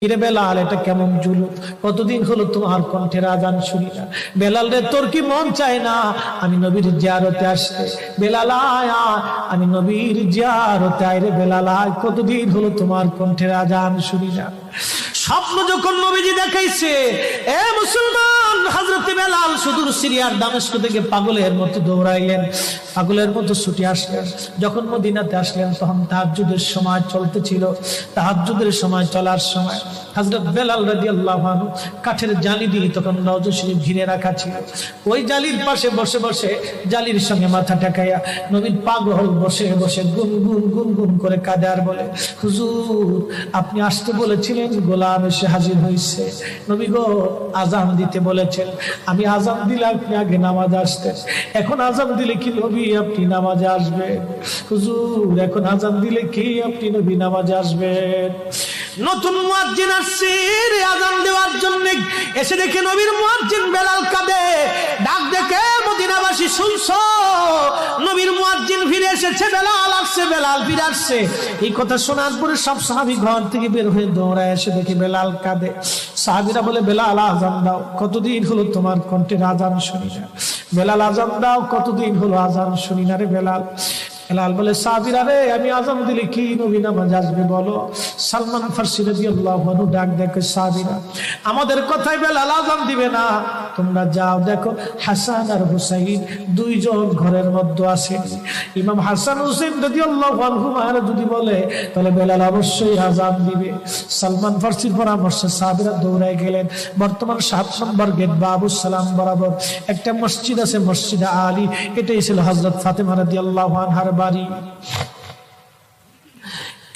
কিরে বেলাল, এটা কেমন জুলুম? কতদিন হলো তোমার কণ্ঠের আজান শুনি না। বেলাল রে, তোর কি মন চায় না আমি নবীর জিয়ারতে আসতে? বেলাল আয়, আমি নবীর জিয়ারতে আয় রে বেলাল আয়, কতদিন হলো তোমার কণ্ঠের আজান শুনি না। স্বপ্ন যখন নবীজি দেখাইছে, এ মুসলমান, হযরত বেলাল সুদূর সিরিয়ার দামেস্ক থেকে পাগলের মতো দৌড়াইলেন, পাগলের মতো ছুটে আসলেন। যখন মদিনাতে আসলেন তখন তাহাজ্জুদের সময় চলতেছিল। তাহাজ্জুদের সময় চলার সময় হযরত বেলাল রাদিয়াল্লাহু আনহু কাঠের জালি দিয়ে তখন রওজা শরীফ ঘিরে রাখা ছিল। ওই জালির পাশে বসে বসে জালির সঙ্গে মাথা ঠেকাইয়া নবীর পাগল বসে বসে গুনগুন গুনগুন করে কাঁদে আর বলে, হুজুর আপনি আসতে বলেছিলেন, গোলাম এসে হাজির হয়েছে। নবী গো, আজান দিতে বলেছেন, আমি আজান দিলে আপনি আগে নামাজ আসতেন, এখন আজান দিলে কি নবী আপনি নামাজে আসবেন? হুজুর এখন আজান দিলে কি আপনি নবী নামাজে আসবেন? নতুন মুয়াজ্জিন আসছে আজান দেওয়ার জন্য, এসে দেখে নবীর মুয়াজ্জিন বেলাল কাঁদে। ডাক দেখে মদিনাবাসী শুনছো, নবীর মুয়াজ্জিন ফিরে এসেছে, বেলাল আসছে, বেলাল ফিরে আসছে। এই কথা শোনার পরে সব সাহাবী ঘর থেকে বের হয়ে দৌড়ায় এসে দেখে বেলাল কাঁদে। সাহাবীরা বলে, বেলাল আজান দাও, কতদিন হলো তোমার কণ্ঠের আজান শুনি না। বেলাল আজান দাও, কতদিন হলো আজান শুনি না রে বেলাল। বেলাল বলে, সাহাবীরা রে, আমি আজান দিলে কি নবী নামাজ আসবে বলো? সালমান ফারসি রাদিয়াল্লাহু আনহু ডাক দেখে, সাহাবীরা আমাদের কথায় বেলাল আজান দিবে না, তোমরা যাও দেখো হাসান আর হুসাইন দুইজন ঘরের মধ্যে আছেন। ইমাম হাসান হুসাইন রাদিয়াল্লাহু আনহুমা যদি বলে তাহলে বেলাল অবশ্যই আজান দিবে। সালমান ফারসির পরামর্শে সাহাবীরা দৌড়ায় গেলেন। বর্তমান 7 নম্বর গেট বাবুস সালাম বরাবর একটা মসজিদ আছে, মসজিদে আলী। এটাই ছিল হযরত ফাতেমা রাদিয়াল্লাহু আনহার বাড়ি।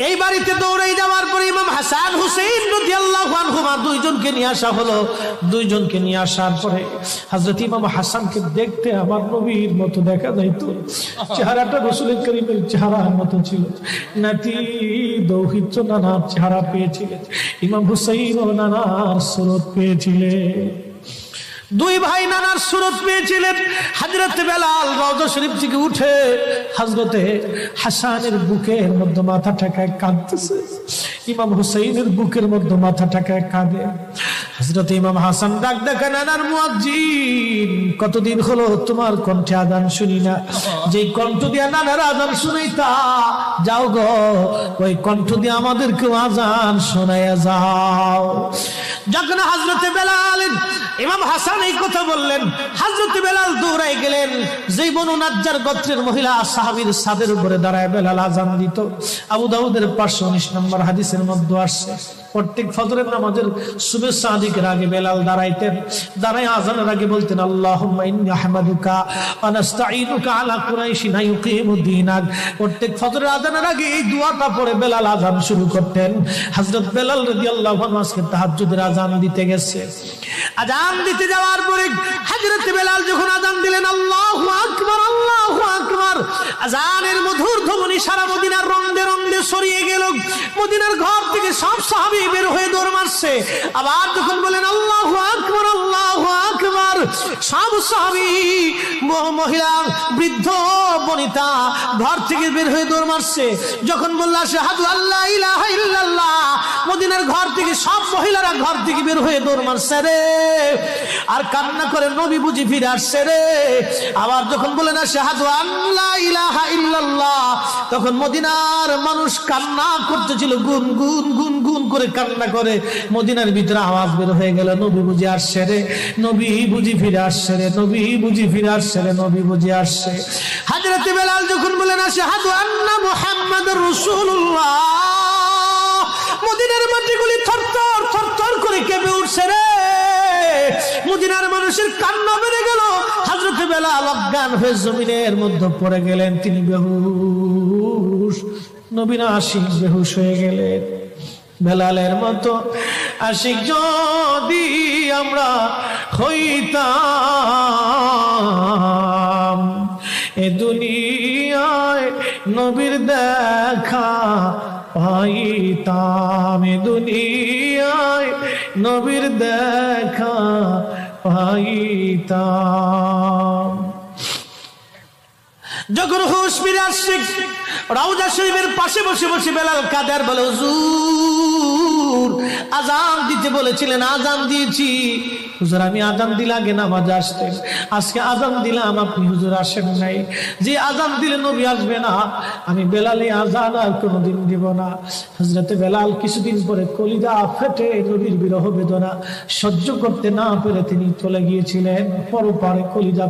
এই বাড়িতে দৌড়ে যাওয়ার পরে ইমাম হাসান হুসাইন রাদিয়াল্লাহু আনহুমা দুইজনকে নিয়ে আসা হলো। দুইজনকে নিয়ে আসার পরে হযরত ইমাম হাসানকে দেখতে আমার নবীর মতো দেখা যাইতো, চেহারাটা রাসূল করিমের চেহারার মতো ছিল। নাতি দৌহিত্র নানার চেহারা পেয়েছিলেন, ইমাম হুসাইন ও নানার সুরত পেয়েছিলেন। দুই ভাই নানার সুরত পেয়েছিলেন। হযরত বেলাল রওজা শরীফ থেকে উঠে হযরতে হাসানের বুকের মধ্যে মাথা ঠেকায় কাঁদতেছে, ইমাম হুসাইনের বুকের মধ্যে মাথা ঠেকায় কাঁদে। হযরত ইমাম হাসান ডাক দেখে, নানার মুয়াজ্জিন, কতদিন হলো তোমার কণ্ঠে আজান শুনি না। যেই কণ্ঠ দিয়া নানার আজান শুনাইতা, যাও গো ওই কণ্ঠ দিয়ে আমাদেরকেও আজান শোনাইয়া যাও। যখন হযরত বেলাল ইমাম হাসান এই কথা বললেন, হযরত বেলাল দৌড়ায় গেলেন। যেই বনু নাজ্জার গোত্রের মহিলা সাহাবীর ছাদের উপরে দাঁড়ায় বেলাল আজান দিত। আবু দাউদের 519 নম্বর হাদিসের মধ্যে আসছে, প্রত্যেক ফজরের নামাজের সুবহ সাদিকের আগে বেলাল দাঁড়াইতেন। দাঁড়ায় আজানের আগে বলতেন, আল্লাহুম্মা ইন্নী আহমাদুকা ওয়া নাস্তাঈনুকা আলা কুরাইশিন ইউকিমুদ্দীনাক। প্রত্যেক ফজরের আজানের আগে এই দোয়াটা পড়ে বেলাল আজান শুরু করতেন। হযরত বেলাল রাদিয়াল্লাহু আনহু আজকে তাহাজ্জুদের আজান দিতে গেছে। আজান দিতে যাওয়ার পরে হযরত বেলাল যখন আজান দিলেন, আল্লাহু আকবার, আল্লাহু আকবার, আজানের মধুর ধ্বনি সারা মদিনার রন্দে রন্দে ছড়িয়ে গেল। মদিনার ঘর থেকে সব সাহাবী বের হয়ে দৌড় মারছে। আবার যখন বলেন আল্লাহু আকবার, আল্লাহু আকবার, সব সাহাবী, মহিলা, বৃদ্ধ, বনিতা ঘর থেকে বের হয়ে দৌড় মারছে। যখন বলল আশহাদু আল্লা ইলাহা ইল্লাল্লাহ, মদিনার ঘর থেকে সব মহিলারা ঘর থেকে বের হয়ে দৌড় মারছে রে, আর কান্না করে নবী বুঝি ফিরে আসছে রে। আবার যখন বলেন আশহাদু আল্লা ইলাহা ইল্লাল্লাহ, তখন মদিনার মানুষ কান্না করতেছিল, গুন গুন গুন গুন করে কান্না করে। মদিনার ভিতরে আওয়াজ বের হয়ে গেল, নবী বুঝি আসছে রে, নবী বুঝি ফিরে আসছে রে, নবী বুঝি ফিরে আসছে রে, নবী বুঝি আসছে। হযরত বেলাল যখন বলেন আশহাদু আন্না মুহাম্মাদুর রাসূলুল্লাহ, মদিনার মাটিগুলি থরথর থরথর করে কেঁপে উঠছে রে। মদিনার মানুষের কান্না বেড়ে গেল। হযরত বেলাল অজ্ঞান হয়ে জমিনের মধ্যে পড়ে গেলেন, তিনি বেহুশ। নবীর আশিক বেহুশ হয়ে গেলেন। বেলালের মতো আশিক যদি আমরা হইতাম, এ দুনিয়ায় নবীর দেখা পাইতাম, এ দুনিয়ায় নবীর দেখা পাইতাম। যখন হুঁশ ফিরে আসছে, রওজা শরীফের পাশে বসে বসে বেলাল কাদের বলে, হুজুর হুজুর আজান দিতে বলেছিলেন, আজান দিয়েছি। হুজুর আমি আজান দিলে আগে নামাজে আসতেন, আজকে আজান দিলাম আপনি হুজুর আসেন নাই। যে আজান দিলে নবী আসবে না, আমি বেলালে আজান আর কোনোদিন দিব না। হযরতে বেলাল কিছুদিন পরে কলিজা ফেটে নবীর বিরহ বেদনা সহ্য করতে না পেরে তিনি চলে গিয়েছিলেন পরপারে। কলিজা